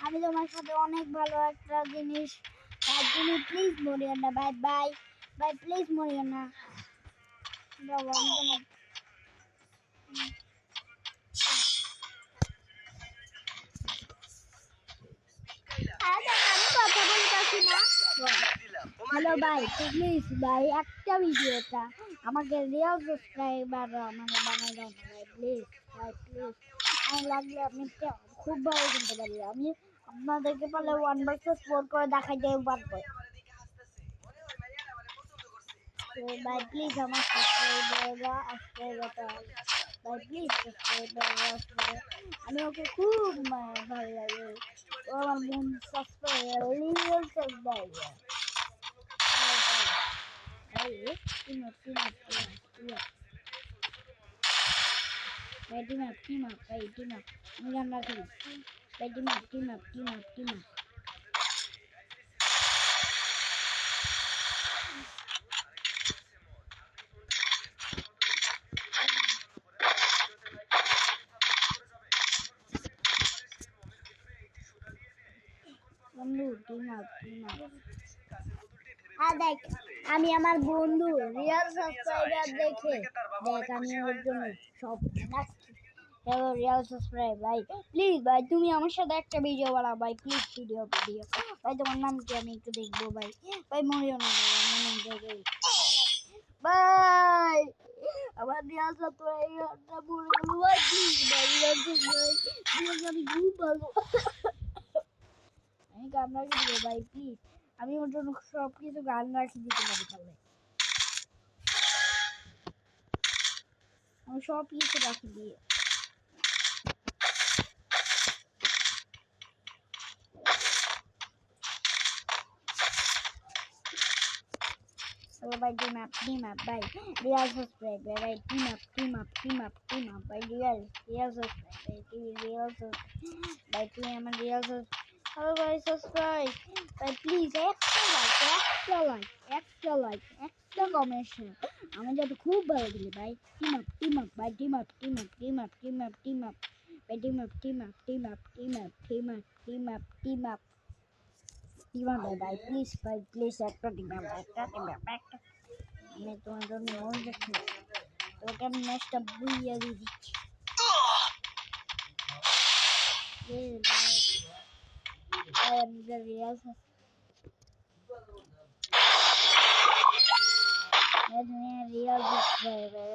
আমি তোমার সাথে অনেক ভালো একটা জিনিস, তার জন্য প্লিজ মরিও না ভাই। বাই ভাই, প্লিজ মরিও না। আমি কথা বলতেছি না। হ্যালো ভাই, প্লিজ ভাই একটা ভিডিওটা আমাকে রিয়েল সাবস্ক্রাইবার মানে বানাই দাও না ভাই, প্লিজ ভাই প্লিজ। আমি লাগলে আমি খুব ভালো কিনতে পারি, আমি আপনাদেরকে পারলে 1 vs 4 করে দেখাইতে পারবো ভাই। প্লিজ আমার সাবস্ক্রাইবাররা আসতে ভাই, প্লিজ সাবস্ক্রাইবাররা আসতে। আমি ওকে খুব ভালো লাগে, ও আমার মন subscriber real subscriber. Team up. Vai, team up. Vai, team up. Ini kan lagi. Vai, team up. বন্ধু team up. দেখ, আমি আমার বন্ধু রিয়েল সাবস্ক্রাইবার দেখে দেখ, আমি ওর জন্য সব হ্যালো রিয়েল সাবস্ক্রাইব ভাই, প্লিজ ভাই তুমি আমার সাথে একটা ভিডিও বানাও ভাই, প্লিজ ভিডিও ভাই। তোমার নাম কি আমি একটু দেখবো ভাই। ভাই মরিও না ভাই, আমার নাম দেখে ভাই। আমার রিয়েল সাবস্ক্রাইবারটা মরে গেল ভাই, প্লিজ ভাই রিয়েল সাবস্ক্রাইব আমি খুব ভালো। আমি গান রাখি দিব ভাই, প্লিজ। আমি ওর জন্য সব কিছু গান রাখি দিতে পারি, তাহলে আমি সব কিছু রাখি দিয়ে। ভাই team up ভাই, রিয়েল সাবস্ক্রাইব ভাই, team up ভাই, রিয়েল সাবস্ক্রাইব ভাই, রিয়েল ভাই, তুমি আমার রিয়েল হ্যালো ভাই সাবস্ক্রাইব ভাই, প্লিজ একটা লাইক একটা কমেন্ট, আমি যাতে খুব ভালো দিলি ভাই। team up ভাই, team up ভাই, team up ভাই, প্লিজ একটা টিম আপ, আমি তোমার জন্য মন দেখছি, তোকে আমি ম্যাচটা বুইয়া দিয়ে দিচ্ছি।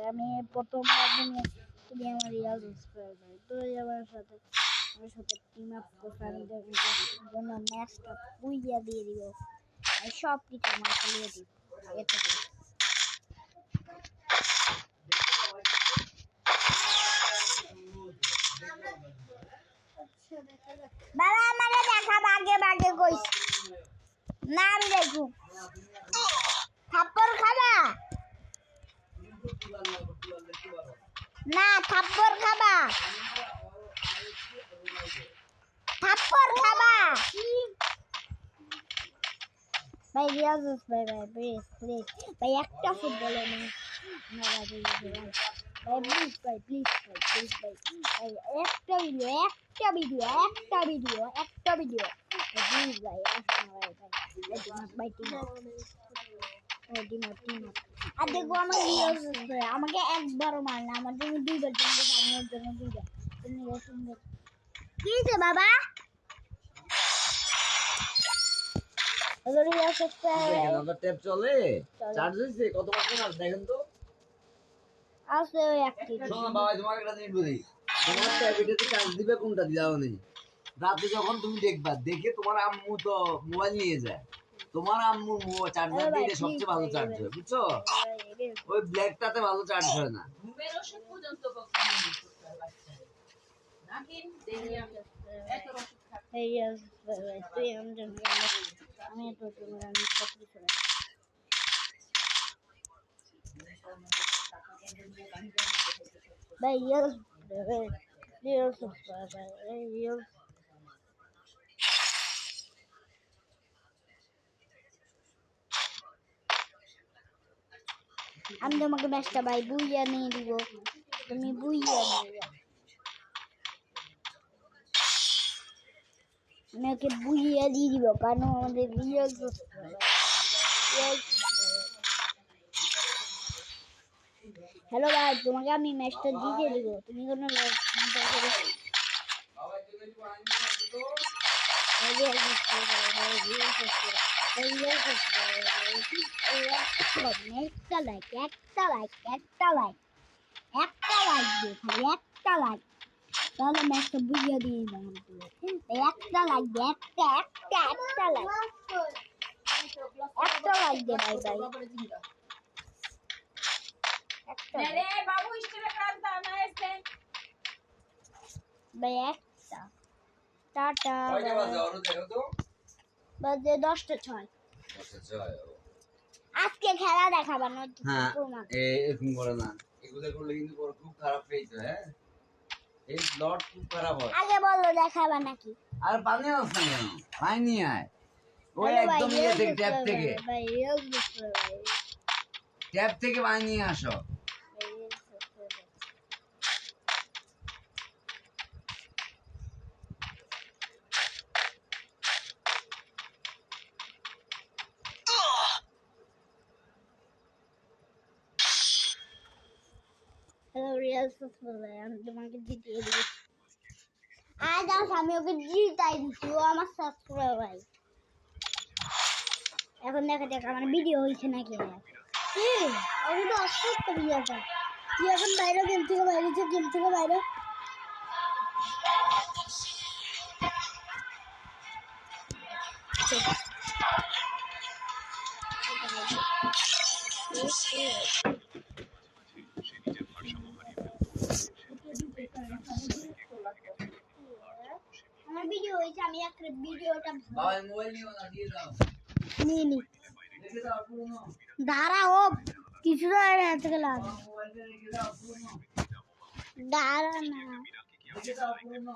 আমি প্রথম তুমি আমার রিয়াল সাবস্ক্রাইবার, তুই আমার সাথে টিম আপ জন্য ম্যাচটা বুইয়া দিয়ে দিব, সব কিছু আমার চালিয়ে দিব আগে থেকে। বাবা আমাকে দেখা বাগে কইস নাম দেখু, থাপ্পড় খাবা না, থাপ্পড় খাবা ভাই। রিয়াজ ভাই প্লিজ ভাই, একটা ফুটবল ভাই, প্লিজ ভাই, একটা ভিডিও প্লিজ ভাই, আর দেখবো আমার আমাকে একবারও মার না, আমার জন্য দুইবার আমার জন্য দুইবার। কি হয়েছে বাবা? চলে চার্জ হয়েছে কত দেখেন তো। আছে বাবা তোমাকে একটা জিনিস বলি, তোমার ট্যাবলেটে চার্জ দিবে কোনটা দিও নেই, রাতে যখন তুমি দেখবা, দেখে তোমার আম্মু তো মোবাইল নিয়ে যায়, তোমার আম্মু চার্জার দিয়ে সবচেয়ে ভালো চার্জ হয়, বুঝছো? ওই ব্ল্যাকটাতে ভালো চার্জ হয় না। ঘুমের ওষুধ পর্যন্ত নাকি এত ওষুধ খাবে আমি তো ভাই আমি তোমাকে ম্যাচটা ভাই বুইয়া নিয়ে দিব, তুমি বুইয়া নিয়ে আমি ওকে বুঝিয়ে দিয়ে দিব কারণ আমাদের রিয়েল হ্যালো ভাই, তোমাকে আমি ম্যাচটা দিয়ে দিব, তুমি কোনো চিন্তা করো না। একটা লাইক একটা লাইক একটা লাইক একটা লাইক দিয়ে খালি একটা লাইক, তাহলে ম্যাচটা বুঝিয়ে দিয়ে দিলাম। একটা লাইক দে, একটা একটা একটা লাইক, একটা লাইক দে ভাই ভাই, একটা ভাই একটা। টাটা বাজে 10:06। আজকে খেলা দেখাবা না? হ্যাঁ এরকম করে না, এগুলো করলে কিন্তু খুব খারাপ পেয়েছে। হ্যাঁ এই ব্লড খুব খারাপ হয়। আগে বলো দেখাবা নাকি? আর পানি আস না কেন? পানি নিয়ে আয় ওই একদম ইয়ে থেকে ট্যাপ থেকে, ভাই রিয়েল বুঝতে ভাই ট্যাপ থেকে পানি নিয়ে আসো। হ্যালো রিয়েল ভাই, আমি তোমাকে জিতিয়ে দিই। আজ আমি ওকে জিতাই দিচ্ছি, ও আমার সাবস্ক্রাইবার ভাই। এখন দেখা যাক আমার ভিডিও হয়েছে নাকি। আমি তো অসুস্থ ভিডিওটা, তুই এখন বাইরে গেম থেকে বাইরে যে গেম থেকে বাইরে। আমার ভিডিও হয়েছে, আমি একটা ভিডিওটা বাবা মোবাইল নিও না, দিয়ে দাও। নিয়ে নি রেখে দাও পুরনো, দাঁড়া, ও কিছুটা হাতে গেলাম, মোবাইলটা রেখে দাও পুরনো, দাঁড়া না। রেখে দাও পুরনো।